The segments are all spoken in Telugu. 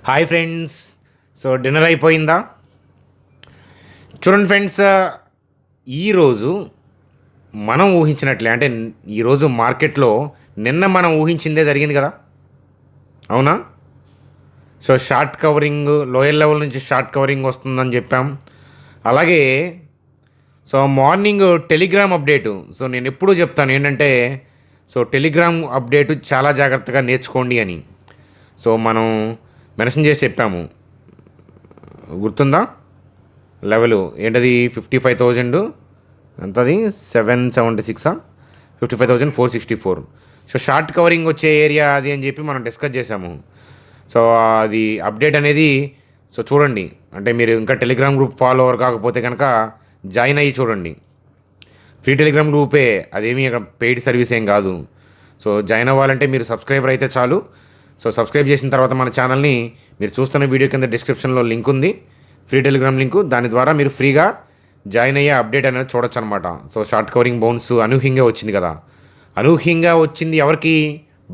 Hi friends. సో డిన్నర్ అయిపోయిందా? చూడండి ఫ్రెండ్స్, ఈరోజు మనం ఊహించినట్లే, అంటే ఈరోజు మార్కెట్లో నిన్న మనం ఊహించిందే జరిగింది కదా, అవునా? So short covering, lower level నుంచి షార్ట్ కవరింగ్ వస్తుందని చెప్పాం. అలాగే so morning Telegram update, so నేను ఎప్పుడూ చెప్తాను ఏంటంటే, సో టెలిగ్రామ్ అప్డేటు చాలా జాగ్రత్తగా నేర్చుకోండి అని. సో మనం మెన్షన్ చేసి చెప్పాము, గుర్తుందా? లెవెల్ ఏంటది? 55,000 ఎంతది? 776, 55,464. సో షార్ట్ కవరింగ్ వచ్చే ఏరియా అది అని చెప్పి మనం డిస్కస్ చేసాము. సో అది అప్డేట్ అనేది సో చూడండి, అంటే మీరు ఇంకా టెలిగ్రామ్ గ్రూప్ ఫాలోవర్ కాకపోతే కనుక జాయిన్ అయ్యి చూడండి. ఫ్రీ టెలిగ్రామ్ గ్రూపే, అదేమీ పెయిడ్ సర్వీస్ ఏం కాదు. సో జాయిన్ అవ్వాలంటే మీరు సబ్స్క్రైబర్ అయితే చాలు. సో సబ్స్క్రైబ్ చేసిన తర్వాత మన ఛానల్ని మీరు చూస్తున్న వీడియో కింద డిస్క్రిప్షన్లో లింక్ ఉంది, ఫ్రీ టెలిగ్రామ్ లింకు. దాని ద్వారా మీరు ఫ్రీగా జాయిన్ అయ్యే అప్డేట్ అనేది చూడొచ్చు అనమాట. సో షార్ట్ కవరింగ్ బౌన్స్ అనూహ్యంగా వచ్చింది కదా. అనూహ్యంగా వచ్చింది ఎవరికి?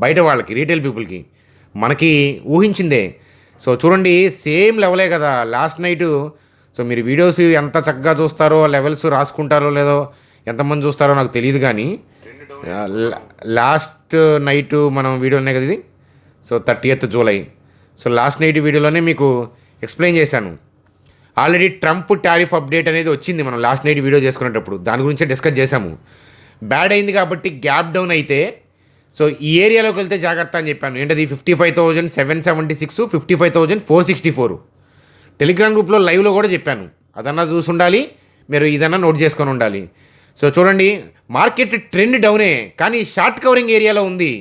బయట వాళ్ళకి, రీటైల్ పీపుల్కి. మనకి ఊహించిందే. సో చూడండి, సేమ్ లెవెలే కదా లాస్ట్ నైటు. సో మీరు వీడియోస్ ఎంత చక్కగా చూస్తారో, లెవెల్స్ రాసుకుంటారో లేదో, ఎంతమంది చూస్తారో నాకు తెలియదు, కానీ లాస్ట్ నైటు మనం వీడియో ఉన్నాయి కదా ఇది. So 30th July. So last night వీడియోలోనే మీకు ఎక్స్ప్లెయిన్ చేశాను. ఆల్రెడీ ట్రంప్ టారిఫ్ అప్డేట్ అనేది వచ్చింది మనం లాస్ట్ నైట్ వీడియో చేసుకునేటప్పుడు, దాని గురించి డిస్కస్ చేశాము. బ్యాడ్ అయింది కాబట్టి గ్యాప్ డౌన్ అయితే సో ఈ ఏరియాలోకి వెళ్తే జాగ్రత్త అని చెప్పాను. ఏంటది? 55,776, 55,464. టెలిగ్రామ్ గ్రూప్లో లైవ్లో కూడా చెప్పాను, అదన్నా చూసి ఉండాలి, మీరు ఇదన్నా నోట్ చేసుకొని ఉండాలి. సో చూడండి, మార్కెట్ ట్రెండ్ డౌనే, కానీ షార్ట్ కవరింగ్ ఏరియాలో ఉంది.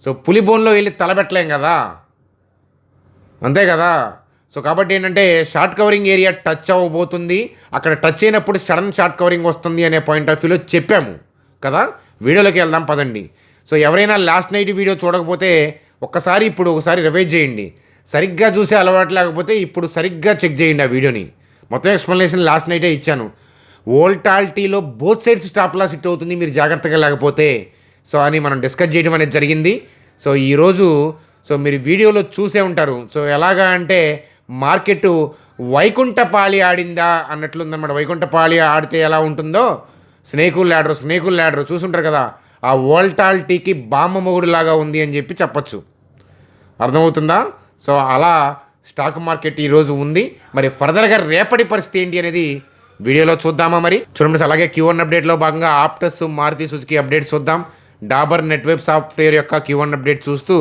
సో పులిబోన్లో వెళ్ళి తలబెట్టలేం కదా, అంతే కదా. సో కాబట్టి ఏంటంటే షార్ట్ కవరింగ్ ఏరియా టచ్ అవ్వబోతుంది, అక్కడ టచ్ అయినప్పుడు సడన్ షార్ట్ కవరింగ్ వస్తుంది అనే పాయింట్ ఆఫ్ వ్యూలో చెప్పాము కదా. వీడియోలోకి వెళ్దాం పదండి. సో ఎవరైనా లాస్ట్ నైట్ వీడియో చూడకపోతే ఒకసారి రివైజ్ చేయండి. సరిగ్గా చూసే అలవాటు లేకపోతే ఇప్పుడు సరిగ్గా చెక్ చేయండి ఆ వీడియోని. మొత్తం ఎక్స్ప్లెనేషన్ లాస్ట్ నైటే ఇచ్చాను. వోల్టాలిటీలో both sides stop loss hit అవుతుంది మీరు జాగ్రత్తగా లేకపోతే, సో అని మనం డిస్కస్ చేయడం అనేది జరిగింది. సో ఈరోజు సో మీరు వీడియోలో చూసే ఉంటారు. సో ఎలాగా అంటే మార్కెట్ వైకుంఠపాళి ఆడిందా అన్నట్లుందన్నమాట. వైకుంఠపాళి ఆడితే ఎలా ఉంటుందో, స్నేకుల్ ల్యాడర్ చూసుంటారు కదా, ఆ వోల్టాలిటీకి బామ్మ మొగుడు లాగా ఉంది అని చెప్పి చెప్పచ్చు. అర్థమవుతుందా? సో అలా స్టాక్ మార్కెట్ ఈరోజు ఉంది. మరి ఫర్దర్గా రేపటి పరిస్థితి ఏంటి అనేది వీడియోలో చూద్దామా? మరి చూడండి. అలాగే Q1 అప్డేట్లో భాగంగా ఆప్టస్, మారుతి సుజుకి అప్డేట్స్ చూద్దాం. డాబర్ నెట్వెబ్ సాఫ్ట్వేర్ యొక్క Q1 అప్డేట్ చూస్తూ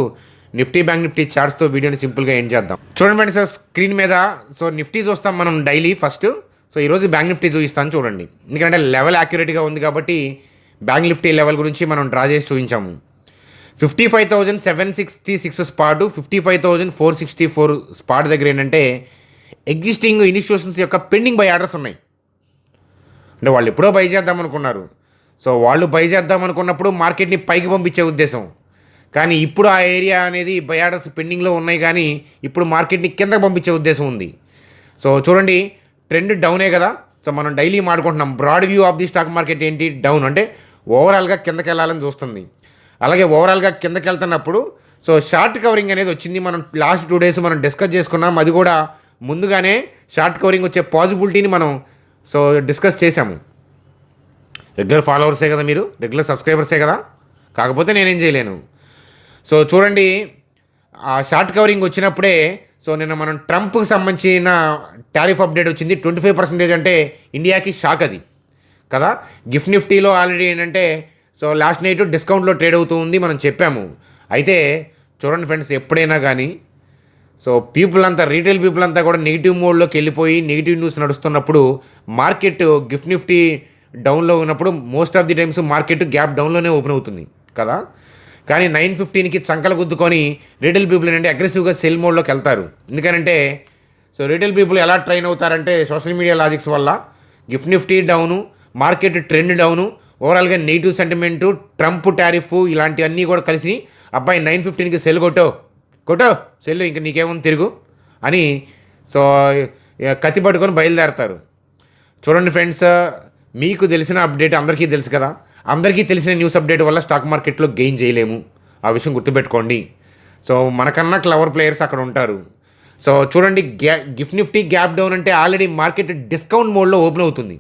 నిఫ్టీ, బ్యాంక్ నిఫ్టీ చార్ట్స్తో వీడియోని సింపుల్గా ఎండ్ చేద్దాం. చూడండి సార్, స్క్రీన్ మీద సో నిఫ్టీ చూస్తాం మనం డైలీ ఫస్ట్. సో ఈరోజు బ్యాంక్ నిఫ్టీ చూపిస్తాను చూడండి, ఎందుకంటే లెవెల్ యాక్యురేట్గా ఉంది కాబట్టి బ్యాంక్ నిఫ్టీ లెవెల్ గురించి మనం డ్రా చేసి చూపించాము. 55,766 స్పాట్, 55,464 స్పాట్ దగ్గర ఏంటంటే ఎగ్జిస్టింగ్ ఇన్స్టిట్యూషన్స్ యొక్క పెండింగ్ బై ఆర్డర్స్ ఉన్నాయి. అంటే వాళ్ళు ఎప్పుడో బై చేద్దాం అనుకున్నారు. సో వాళ్ళు బై చేద్దాం అనుకున్నప్పుడు మార్కెట్ని పైకి పంపించే ఉద్దేశం, కానీ ఇప్పుడు ఆ ఏరియా అనేది బై ఆర్డర్స్ పెండింగ్లో ఉన్నాయి, కానీ ఇప్పుడు మార్కెట్ని కిందకి పంపించే ఉద్దేశం ఉంది. సో చూడండి, ట్రెండ్ డౌనే కదా. సో మనం డైలీ మాట్లాడుకుంటున్నాం, broad view of the stock market ఏంటి? డౌన్, అంటే ఓవరాల్గా కిందకి వెళ్ళాలని చూస్తుంది. అలాగే ఓవరాల్గా కిందకి వెళ్తున్నప్పుడు సో షార్ట్ కవరింగ్ అనేది వచ్చింది. మనం లాస్ట్ 2 days మనం డిస్కస్ చేసుకున్నాం, అది కూడా ముందుగానే షార్ట్ కవరింగ్ వచ్చే పాసిబిలిటీని మనం సో డిస్కస్ చేశాము. రెగ్యులర్ ఫాలోవర్సే కదా మీరు, రెగ్యులర్ సబ్స్క్రైబర్సే కదా, కాకపోతే నేనేం చేయలేను. సో చూడండి, ఆ షార్ట్ కవరింగ్ వచ్చినప్పుడే సో నిన్న మనం ట్రంప్కి సంబంధించిన టారిఫ్ అప్డేట్ వచ్చింది. 25% అంటే ఇండియాకి షాక్ అది కదా. గిఫ్ట్ నిఫ్టీలో ఆల్రెడీ ఏంటంటే సో లాస్ట్ నైట్ డిస్కౌంట్లో ట్రేడ్ అవుతూ ఉంది, మనం చెప్పాము. అయితే చూడండి ఫ్రెండ్స్, ఎప్పుడైనా కానీ సో రీటైల్ పీపుల్ అంతా కూడా నెగిటివ్ మోడ్లోకి వెళ్ళిపోయి నెగిటివ్ న్యూస్ నడుస్తున్నప్పుడు మార్కెట్ గిఫ్ట్ నిఫ్టీ డౌన్లో ఉన్నప్పుడు most of the times market gap డౌన్లోనే ఓపెన్ అవుతుంది కదా. కానీ 9:15కి చంకలు గుద్దుకొని రీటైల్ పీపుల్ ఏంటంటే అగ్రెసివ్గా సెల్ మోడ్లోకి వెళ్తారు. ఎందుకంటే సో రీటైల్ పీపుల్ ఎలా ట్రైన్ అవుతారంటే సోషల్ మీడియా లాజిక్స్ వల్ల gift Nifty down, market trend down, ఓవరాల్గా నెగిటివ్ సెంటిమెంటు, ట్రంప్ టారిఫ్ ఇలాంటివన్నీ కూడా కలిసి అబ్బాయి 9:15కి సెల్ కొట్టో సెల్, ఇంక నీకేముంది తిరుగు అని సో కత్తి పట్టుకొని బయలుదేరతారు. చూడండి ఫ్రెండ్స్, మీకు తెలిసిన అప్డేట్ అందరికీ తెలుసు కదా. అందరికీ తెలిసిన న్యూస్ అప్డేట్ వల్ల స్టాక్ మార్కెట్లో గెయిన్ చేయలేము, ఆ విషయం గుర్తుపెట్టుకోండి. సో మనకన్నా క్లవర్ ప్లేయర్స్ అక్కడ ఉంటారు. సో చూడండి, గిఫ్ట్ నిఫ్టీ గ్యాప్ డౌన్ అంటే ఆల్రెడీ మార్కెట్ డిస్కౌంట్ మోడ్లో ఓపెన్ అవుతుంది.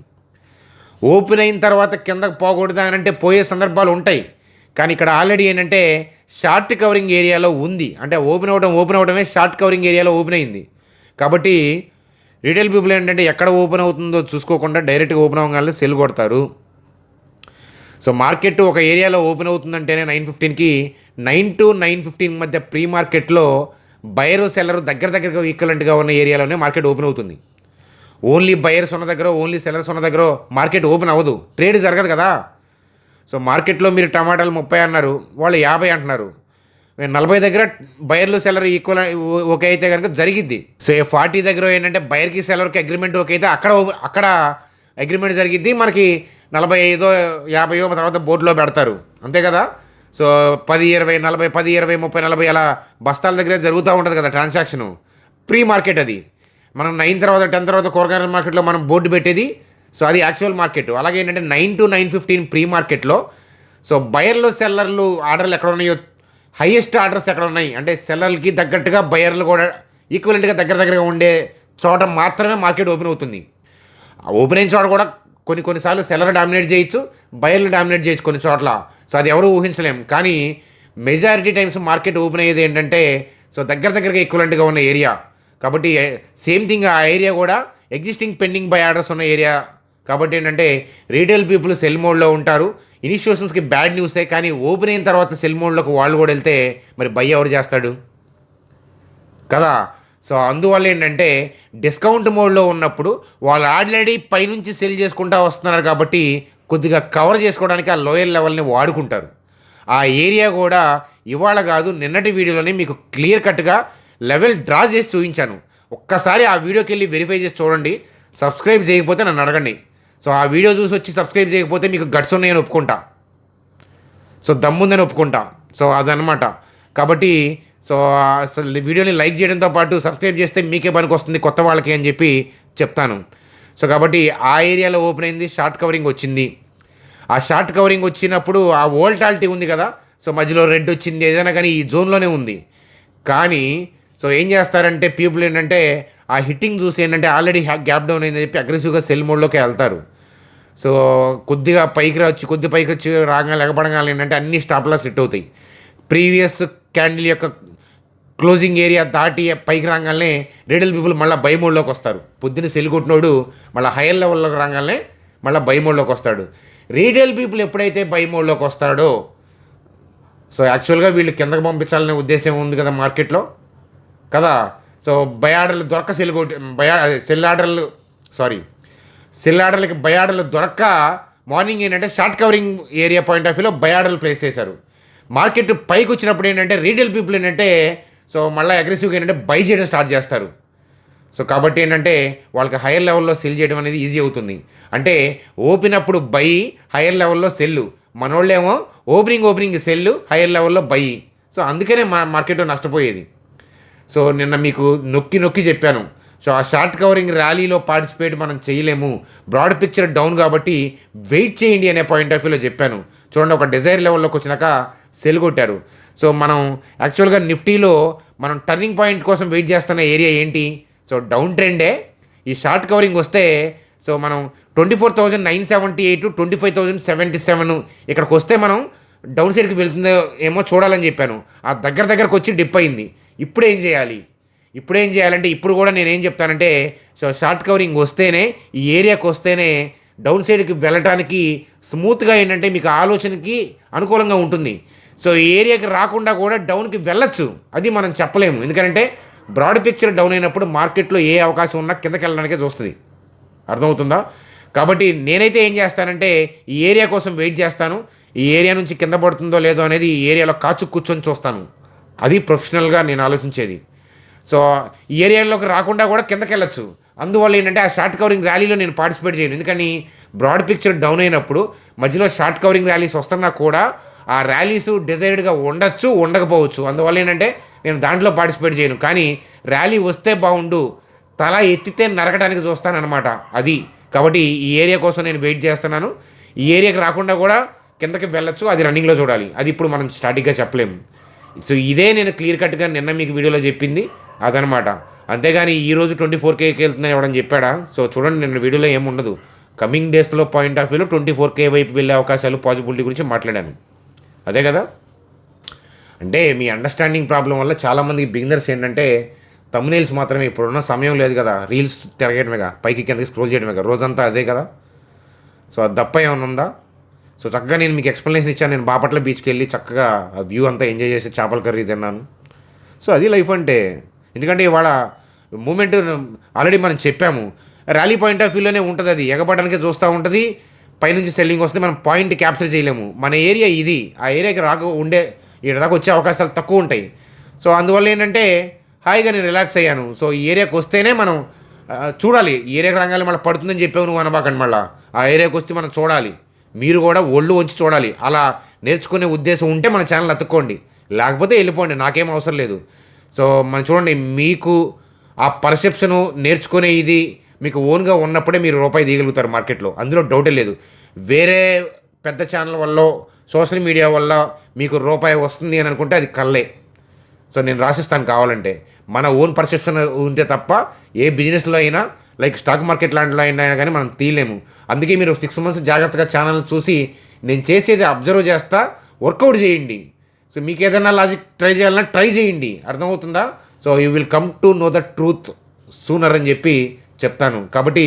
ఓపెన్ అయిన తర్వాత కిందకు పోకూడదా అని అంటే పోయే సందర్భాలు ఉంటాయి. కానీ ఇక్కడ ఆల్రెడీ ఏంటంటే షార్ట్ కవరింగ్ ఏరియాలో ఉంది. అంటే ఓపెన్ అవడమే షార్ట్ కవరింగ్ ఏరియాలో ఓపెన్ అయింది. కాబట్టి రీటైల్ పీపుల్ ఏంటంటే ఎక్కడ ఓపెన్ అవుతుందో చూసుకోకుండా డైరెక్ట్గా ఓపెన్ అవ్వగానే సెల్ కొడతారు. సో మార్కెట్ ఒక ఏరియాలో ఓపెన్ అవుతుందంటేనే 9:15కి 9 to 9:15 మధ్య ప్రీ మార్కెట్లో బయరు సెల్లరు దగ్గరగా ఈక్వలెంట్గా ఉన్న ఏరియాలోనే మార్కెట్ ఓపెన్ అవుతుంది. ఓన్లీ బయర్స్ ఉన్న దగ్గర, ఓన్లీ సెల్లర్స్ ఉన్న దగ్గర మార్కెట్ ఓపెన్ అవ్వదు, ట్రేడ్ జరగదు కదా. సో మార్కెట్లో మీరు టమాటాలు 30 అన్నారు, వాళ్ళు 50 అంటున్నారు. 40 దగ్గర బయర్లు సెల్లర్ ఈక్వల్ ఓకే అయితే కనుక జరిగిద్ది. సో 40 దగ్గర ఏంటంటే బయర్కి సెల్లర్కి అగ్రిమెంట్ ఓకే అయితే అక్కడ అగ్రిమెంట్ జరిగిద్ది. మనకి 45, 50 తర్వాత బోర్డులో పెడతారు, అంతే కదా. సో 10, 20, 40, 10, 20, 30, 40 అలా బస్తాల దగ్గర జరుగుతూ ఉంటుంది కదా ట్రాన్సాక్షను. ప్రీ మార్కెట్ అది. మనం 9 తర్వాత 10 తర్వాత కూరగాయల మార్కెట్లో మనం బోర్డు పెట్టేది. సో అది యాక్చువల్ మార్కెట్. అలాగే ఏంటంటే 9 to 9:15 ప్రీ మార్కెట్లో సో బయర్లు సెల్లర్లు ఆర్డర్లు ఎక్కడ ఉన్నాయో, హైయెస్ట్ ఆర్డర్స్ ఎక్కడ ఉన్నాయి అంటే సెల్లర్లకి తగ్గట్టుగా బయర్లు కూడా ఈక్వలెంట్గా దగ్గరగా ఉండే చోట మాత్రమే మార్కెట్ ఓపెన్ అవుతుంది. ఓపెన్ అయిన చోట కూడా కొన్నిసార్లు సెల్లర్ డామినేట్ చేయొచ్చు, బయర్లు డామినేట్ చేయొచ్చు కొన్ని చోట్ల. సో అది ఎవరు ఊహించలేం. కానీ మెజారిటీ టైమ్స్ మార్కెట్ ఓపెన్ అయ్యేది ఏంటంటే సో దగ్గరగా ఈక్వలెంట్గా ఉన్న ఏరియా. కాబట్టి సేమ్ థింగ్ ఆ ఏరియా కూడా ఎగ్జిస్టింగ్ పెండింగ్ బై ఆర్డర్స్ ఉన్న ఏరియా. కాబట్టి ఏంటంటే రీటైల్ పీపుల్ సెల్ మోడ్లో ఉంటారు. ఇనిషియేషన్స్కి బ్యాడ్ న్యూసే, కానీ ఓపెన్ అయిన తర్వాత సెల్ మోడ్లోకి వాళ్ళు కూడా వెళ్తే మరి బై ఎవరు చేస్తాడు కదా. సో అందువల్ల ఏంటంటే డిస్కౌంట్ మోడ్లో ఉన్నప్పుడు వాళ్ళు ఆల్రెడీ పైనుంచి సెల్ చేసుకుంటూ వస్తున్నారు కాబట్టి కొద్దిగా కవర్ చేసుకోవడానికి ఆ లోయర్ లెవెల్ని వాడుకుంటారు. ఆ ఏరియా కూడా ఇవాళ కాదు, నిన్నటి వీడియోలోనే మీకు క్లియర్ కట్గా లెవెల్ డ్రా చేసి చూపించాను. ఒక్కసారి ఆ వీడియోకి వెళ్ళి వెరిఫై చేసి చూడండి. సబ్స్క్రైబ్ చేయకపోతే నన్ను అడగండి. సో ఆ వీడియో చూసి వచ్చి సబ్స్క్రైబ్ చేయకపోతే మీకు గట్స్ ఉన్నాయని ఒప్పుకుంటా, సో దమ్ముందని ఒప్పుకుంటా. సో అదనమాట. కాబట్టి సో అసలు వీడియోని లైక్ చేయడంతో పాటు సబ్స్క్రైబ్ చేస్తే మీకే పనికి వస్తుంది కొత్త వాళ్ళకి అని చెప్పి చెప్తాను. సో కాబట్టి ఆ ఏరియాలో ఓపెన్ అయింది, షార్ట్ కవరింగ్ వచ్చింది. ఆ షార్ట్ కవరింగ్ వచ్చినప్పుడు ఆ వోల్టాలిటీ ఉంది కదా, సో మధ్యలో రెడ్ వచ్చింది, ఏదైనా కానీ ఈ జోన్లోనే ఉంది. కానీ సో ఏం చేస్తారంటే పీపుల్ ఏంటంటే ఆ హిట్టింగ్ చూసి ఏంటంటే ఆల్రెడీ గ్యాప్ డౌన్ అయిందని చెప్పి అగ్రెసివ్గా సెల్ మోడ్లోకి వెళ్తారు. సో కొద్దిగా పైకి వచ్చి రాగానే ఎగపడగానే ఏంటంటే అన్ని స్టాప్ లాస్ హిట్ అవుతాయి. ప్రీవియస్ క్యాండిల్ యొక్క క్లోజింగ్ ఏరియా దాటి పైకి రాగానే రీటైల్ పీపుల్ మళ్ళీ బై మోడ్లోకి వస్తారు. పొద్దున్న సెల్ కొట్టినోడు మళ్ళీ హైయర్ లెవెల్లోకి రాగానే మళ్ళీ బై మోడ్లోకి వస్తాడు. రీటైల్ పీపుల్ ఎప్పుడైతే బై మోడ్లోకి వస్తాడో సో యాక్చువల్గా వీళ్ళు కిందకు పంపించాలనే ఉద్దేశం ఉంది కదా మార్కెట్లో కదా. సో బై ఆర్డర్లు దొరక్క సెల్ ఆర్డర్లకి బై ఆర్డర్లు దొరక్క మార్నింగ్ ఏంటంటే short covering area point of వ్యూలో బై ఆర్డర్లు ప్లేస్ చేశారు. మార్కెట్ పైకి వచ్చినప్పుడు ఏంటంటే రీటైల్ పీపుల్ ఏంటంటే సో మళ్ళీ అగ్రెసివ్గా ఏంటంటే బై చేయడం స్టార్ట్ చేస్తారు. సో కాబట్టి ఏంటంటే వాళ్ళకి హైయర్ లెవెల్లో సెల్ చేయడం అనేది ఈజీ అవుతుంది. అంటే ఓపెన్ అప్పుడు బై, హైయర్ లెవెల్లో సెల్లు. మనోళ్ళేమో ఓపెనింగ్ సెల్లు, హైయర్ లెవెల్లో బై. సో అందుకనే మార్కెట్ నష్టపోయేది. సో నిన్న మీకు నొక్కి చెప్పాను. సో ఆ షార్ట్ కవరింగ్ ర్యాలీలో పార్టిసిపేట్ మనం చేయలేము, బ్రాడ్ పిక్చర్ డౌన్ కాబట్టి వెయిట్ చేయండి అనే పాయింట్ ఆఫ్ వ్యూలో చెప్పాను. చూడండి, ఒక డిజైర్ లెవెల్లోకి వచ్చినాక సెల్ కొట్టారు. సో మనం యాక్చువల్గా నిఫ్టీలో మనం టర్నింగ్ పాయింట్ కోసం వెయిట్ చేస్తున్న ఏరియా ఏంటి? సో డౌన్ ట్రెండే. ఈ షార్ట్ కవరింగ్ వస్తే సో మనం 24,978, 25,077 ఇక్కడికి వస్తే మనం డౌన్ సైడ్కి వెళ్తుందో ఏమో చూడాలని చెప్పాను. ఆ దగ్గరకు వచ్చి డిప్ అయింది. ఇప్పుడు ఏం చేయాలంటే ఇప్పుడు కూడా నేనేం చెప్తానంటే సో షార్ట్ కవరింగ్ వస్తేనే, ఈ ఏరియాకి వస్తేనే డౌన్ సైడ్కి వెళ్ళటానికి స్మూత్గా ఏంటంటే మీకు ఆలోచనకి అనుకూలంగా ఉంటుంది. సో ఈ ఏరియాకి రాకుండా కూడా డౌన్కి వెళ్ళచ్చు, అది మనం చెప్పలేము. ఎందుకంటే బ్రాడ్ పిక్చర్ డౌన్ అయినప్పుడు మార్కెట్లో ఏ అవకాశం ఉన్నా కిందకి వెళ్ళడానికే చూస్తుంది. అర్థమవుతుందా? కాబట్టి నేనైతే ఏం చేస్తానంటే ఈ ఏరియా కోసం వెయిట్ చేస్తాను. ఈ ఏరియా నుంచి కింద పడుతుందో లేదో అనేది ఈ ఏరియాలో కూర్చొని చూస్తాను. అది ప్రొఫెషనల్గా నేను ఆలోచించేది. సో ఈ ఏరియాలోకి రాకుండా కూడా కిందకి వెళ్ళచ్చు. అందువల్ల ఏంటంటే ఆ షార్ట్ కవరింగ్ ర్యాలీలో నేను పార్టిసిపేట్ చేయను. ఎందుకని బ్రాడ్ పిక్చర్ డౌన్ అయినప్పుడు మధ్యలో షార్ట్ కవరింగ్ ర్యాలీస్ వస్తున్నా కూడా ఆ ర్యాలీస్ డిజైర్డ్గా ఉండొచ్చు, ఉండకపోవచ్చు. అందువల్ల ఏంటంటే నేను దాంట్లో పార్టిసిపేట్ చేయను. కానీ ర్యాలీ వస్తే బాగుండు, తల ఎత్తితే నరకడానికి చూస్తానన్నమాట అది. కాబట్టి ఈ ఏరియా కోసం నేను వెయిట్ చేస్తున్నాను. ఈ ఏరియాకి రాకుండా కూడా కిందకి వెళ్ళొచ్చు, అది రన్నింగ్లో చూడాలి. అది ఇప్పుడు మనం స్టార్టింగ్గా చెప్పలేము. సో ఇదే నేను క్లియర్ కట్గా నిన్న మీకు వీడియోలో చెప్పింది అదనమాట. అంతేగాని ఈరోజు 24Kకి వెళ్తున్నాయి ఎవడని చెప్పాడా? సో చూడండి, నిన్న వీడియోలో ఏముండదు. కమింగ్ డేస్లో పాయింట్ ఆఫ్ వ్యూలో 24K వైపు వెళ్ళే అవకాశాలు, పాసిబిలిటీ గురించి మాట్లాడాను. అదే కదా. అంటే మీ అండర్స్టాండింగ్ ప్రాబ్లం వల్ల చాలామంది బిగినర్స్ ఏంటంటే తమ్నెయిల్స్ మాత్రమే, ఇప్పుడున్న సమయం లేదు కదా, రీల్స్ తిరగడమేగా, పైకి కిందకి స్క్రోల్ చేయడమేగా రోజంతా అదే కదా. సో అది తప్ప ఏమైనా ఉందా? సో చక్కగా నేను మీకు ఎక్స్ప్లెనేషన్ ఇచ్చాను. నేను బాపట్ల బీచ్కి వెళ్ళి చక్కగా ఆ వ్యూ అంతా ఎంజాయ్ చేసి చేపల కర్రీ తిన్నాను. సో అది లైఫ్ అంటే. ఎందుకంటే ఇవాళ మూమెంట్ ఆల్రెడీ మనం చెప్పాము, ర్యాలీ పాయింట్ ఆఫ్ వ్యూలోనే ఉంటుంది. అది ఎగపడడానికే చూస్తూ ఉంటుంది, పైనుంచి సెల్లింగ్ వస్తే మనం పాయింట్ క్యాప్చర్ చేయలేము. మన ఏరియా ఇది, ఆ ఏరియాకి ఇక్కడ దాకా వచ్చే అవకాశాలు తక్కువ ఉంటాయి. సో అందువల్ల ఏంటంటే హాయిగా నేను రిలాక్స్ అయ్యాను. సో ఈ ఏరియాకి వస్తేనే మనం చూడాలి. ఈ ఏరియాకి రంగాలి మళ్ళీ పడుతుందని చెప్పావు నువ్వు అనబాకండి. మళ్ళీ ఆ ఏరియాకి వస్తే మనం చూడాలి, మీరు కూడా ఒళ్ళు వంచి చూడాలి. అలా నేర్చుకునే ఉద్దేశం ఉంటే మన ఛానల్ అతుక్కోండి, లేకపోతే వెళ్ళిపోండి, నాకేం అవసరం లేదు. సో మనం చూడండి, మీకు ఆ పర్సెప్షను నేర్చుకునే ఇది మీకు ఓన్గా ఉన్నప్పుడే మీరు రూపాయి తీయగలుగుతారు మార్కెట్లో, అందులో డౌటే లేదు. వేరే పెద్ద ఛానల్ వల్ల, సోషల్ మీడియా వల్ల మీకు రూపాయి వస్తుంది అని అనుకుంటే అది కళ్ళే. సో నేను రాసిస్తాను కావాలంటే. మన ఓన్ పర్సెప్షన్ ఉంటే తప్ప ఏ బిజినెస్లో అయినా, లైక్ స్టాక్ మార్కెట్ లాంటిలో అయినా కానీ మనం తీయలేము. అందుకే మీరు 6 months జాగ్రత్తగా ఛానల్ చూసి నేను చేసేది అబ్జర్వ్ చేస్తా, వర్కౌట్ చేయండి. సో మీకు ఏదైనా లాజిక్ ట్రై చేయాలన్నా ట్రై చేయండి, అర్థమవుతుందా? So you will come to know the truth sooner అని చెప్పి చెప్తాను. కాబట్టి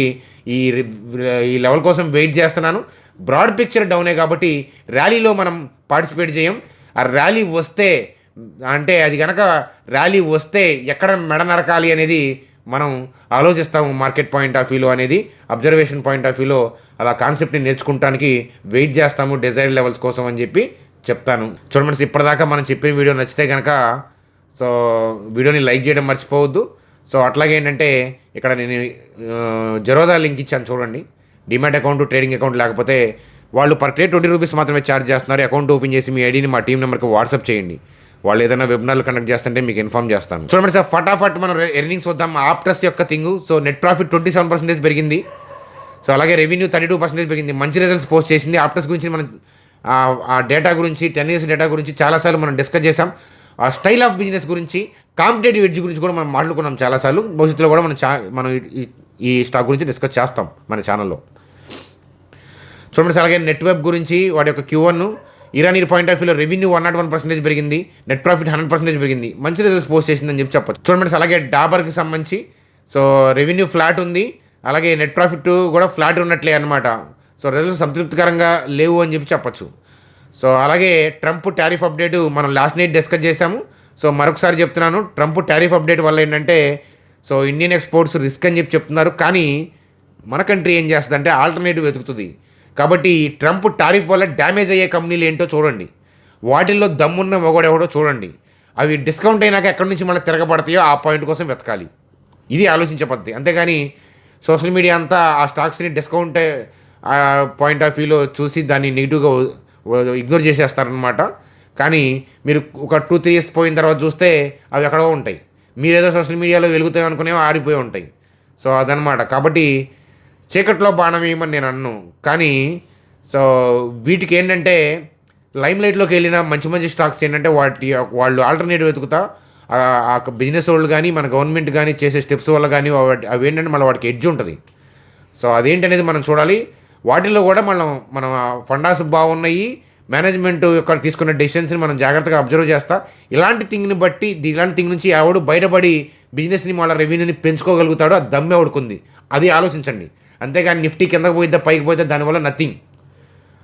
ఈ లెవెల్ కోసం వెయిట్ చేస్తున్నాను. బ్రాడ్ పిక్చర్ డౌనే కాబట్టి ర్యాలీలో మనం పార్టిసిపేట్ చేయం. ఆ ర్యాలీ వస్తే అంటే అది కనుక ర్యాలీ వస్తే ఎక్కడ మెడ నరకాలి అనేది మనం ఆలోచిస్తాము. మార్కెట్ పాయింట్ ఆఫ్ వ్యూలో అనేది, అబ్జర్వేషన్ పాయింట్ ఆఫ్ వ్యూలో అలా కాన్సెప్ట్ని నేర్చుకుంటానికి వెయిట్ చేస్తాము డిజైర్ లెవెల్స్ కోసం అని చెప్పి చెప్తాను. చూడండి, ఇప్పటిదాకా మనం చెప్పిన వీడియో నచ్చితే కనుక సో వీడియోని లైక్ చేయడం మర్చిపోవద్దు. సో అట్లాగే ఏంటంటే ఇక్కడ నేను జెరోదా లింక్ ఇచ్చాను చూడండి. డిమాట్ అకౌంట్, ట్రేడింగ్ అకౌంట్ లేకపోతే వాళ్ళు పర్ ట్రేడ్ 20 రూపీస్ మాత్రమే ఛార్జ్ చేస్తున్నారు. అకౌంట్ ఓపెన్ చేసి మీ ఐడిని మా టీం నెంబర్కి వాట్సాప్ చేయండి. వాళ్ళు ఏదైనా వెబినార్లు కండక్ట్ చేస్తుంటే మీకు ఇన్ఫార్మ్ చేస్తాను. చూడండి సార్, ఫటాఫట్ మనం ఎర్నింగ్స్ వద్దాం. ఆప్టస్ యొక్క థింగ్. సో నెట్ ప్రాఫిట్ 27% పెరిగింది. సో అలాగే రెవెన్యూ 32% పెరిగింది. మంచి రిజల్ట్స్ పోస్ట్ చేసింది. ఆప్టస్ గురించి మనం ఆ డేటా గురించి, 10 years డేటా గురించి చాలాసార్లు మనం డిస్కస్ చేసాం. ఆ స్టైల్ ఆఫ్ బిజినెస్ గురించి, కాంపిటేటివ్ ఎడ్జ్ గురించి కూడా మనం మాట్లాడుకున్నాం చాలాసార్లు. భవిష్యత్తులో కూడా మనం ఈ స్టాక్ గురించి డిస్కస్ చేస్తాం మన ఛానల్లో. చూడండి సార్, అలాగే నెట్ వెబ్ గురించి, వాటి యొక్క Q1 ఇరానీ పాయింట్ ఆఫ్ వ్యూలో రెవెన్యూ 101% పెరిగింది. నెట్ ప్రాఫిట్ 100% పెరిగింది. మంచి రిజల్ట్స్ పోస్ట్ చేసిందని చెప్పొచ్చు. చూడండి సార్, అలాగే డాబర్కి సంబంధించి సో రెవెన్యూ ఫ్లాట్ ఉంది, అలాగే నెట్ ప్రాఫిట్ కూడా ఫ్లాట్ ఉన్నట్లే అనమాట. సో రిజల్ట్స్ సంతృప్తికరంగా లేవు అని చెప్పొచ్చు. సో అలాగే ట్రంప్ టారిఫ్ అప్డేట్ మనం లాస్ట్ నైట్ డిస్కస్ చేసాము. సో మరొకసారి చెప్తున్నాను, ట్రంప్ టారిఫ్ అప్డేట్ వల్ల ఏంటంటే సో ఇండియన్ ఎక్స్పోర్ట్స్ రిస్క్ అని చెప్తున్నారు. కానీ మన కంట్రీ ఏం చేస్తుందంటే ఆల్టర్నేటివ్ వెతుకుతుంది. కాబట్టి ట్రంప్ టారిఫ్ వల్ల డ్యామేజ్ అయ్యే కంపెనీలు ఏంటో చూడండి, వాటిల్లో దమ్మున్న మొగడెవడో చూడండి. అవి డిస్కౌంట్ అయినాక ఎక్కడి నుంచి మళ్ళీ తిరగబడతాయో ఆ పాయింట్ కోసం వెతకాలి. ఇది ఆలోచించే పద్ధతి. అంతేగాని సోషల్ మీడియా అంతా ఆ స్టాక్స్ని డిస్కౌంట్ పాయింట్ ఆఫ్ వ్యూలో చూసి దాన్ని నెగిటివ్గా ఇగ్నోర్ చేసేస్తారనమాట. కానీ మీరు ఒక 2-3 years పోయిన తర్వాత చూస్తే అవి ఎక్కడో ఉంటాయి. మీరేదో సోషల్ మీడియాలో వెలుగుతాయి అనుకునేవి ఆరిపోయి ఉంటాయి. సో అదనమాట. కాబట్టి చీకట్లో బాణం వేయమని నేను అన్ను. కానీ సో వీటికి ఏంటంటే లైమ్ లైట్లోకి వెళ్ళిన మంచి మంచి స్టాక్స్ ఏంటంటే వాళ్ళు ఆల్టర్నేటివ్ వెతుకుతా ఆ బిజినెస్ వాళ్ళు కానీ మన గవర్నమెంట్ కానీ చేసే స్టెప్స్ వల్ల కానీ అవి ఏంటంటే మళ్ళీ వాటికి ఎడ్జ్ ఉంటుంది. సో అదేంటనేది మనం చూడాలి. వాటిల్లో కూడా మన ఫండాస్ బాగున్నాయి, మేనేజ్మెంట్ యొక్క తీసుకున్న డెసిషన్స్ని మనం జాగ్రత్తగా అబ్జర్వ్ చేస్తా. ఇలాంటి థింగ్ నుంచి ఎవడు బయటపడి బిజినెస్ని మళ్ళీ రెవెన్యూని పెంచుకోగలుగుతాడో అది దమ్మె ఎవడుకుంది, అది ఆలోచించండి. అంతేగాని నిఫ్టీ కిందకు పోయిద్దా పైకి పోయిద్దా దానివల్ల నథింగ్.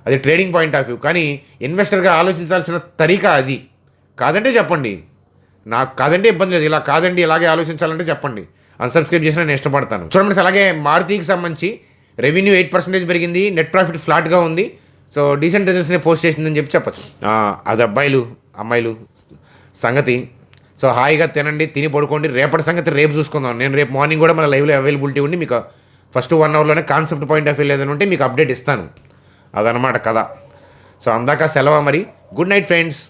అది ట్రేడింగ్ పాయింట్ ఆఫ్ వ్యూ. కానీ ఇన్వెస్టర్గా ఆలోచించాల్సిన తరీకా అది. కాదంటే చెప్పండి, నాకు కాదంటే ఇబ్బంది లేదు, ఇలా కాదండి ఇలాగే ఆలోచించాలంటే చెప్పండి, అన్సబ్స్క్రైబ్ చేసినా నేను ఇష్టపడతాను. చూడండి, అలాగే మారుతికి సంబంధించి రెవెన్యూ 8% పెరిగింది, నెట్ ప్రాఫిట్ ఫ్లాట్గా ఉంది. సో డీసెంట్ రిజల్ట్స్ని పోస్ట్ చేసిందని చెప్పచ్చు. అది అమ్మాయిలు సంగతి. సో హాయిగా తినండి, తిని పడుకోండి. రేపటి సంగతి రేపు చూసుకుందాం. నేను రేపు మార్నింగ్ కూడా మన లైవ్లో అవైలబిలిటీ ఉండి మీకు ఫస్ట్ 1 hourలోనే కాన్సెప్ట్ పాయింట్ ఆఫ్ వ్యూ ఏదైనా ఉంటే మీకు అప్డేట్ ఇస్తాను. అదనమాట కథ. సో అందాక సెలవు మరి. Good night friends.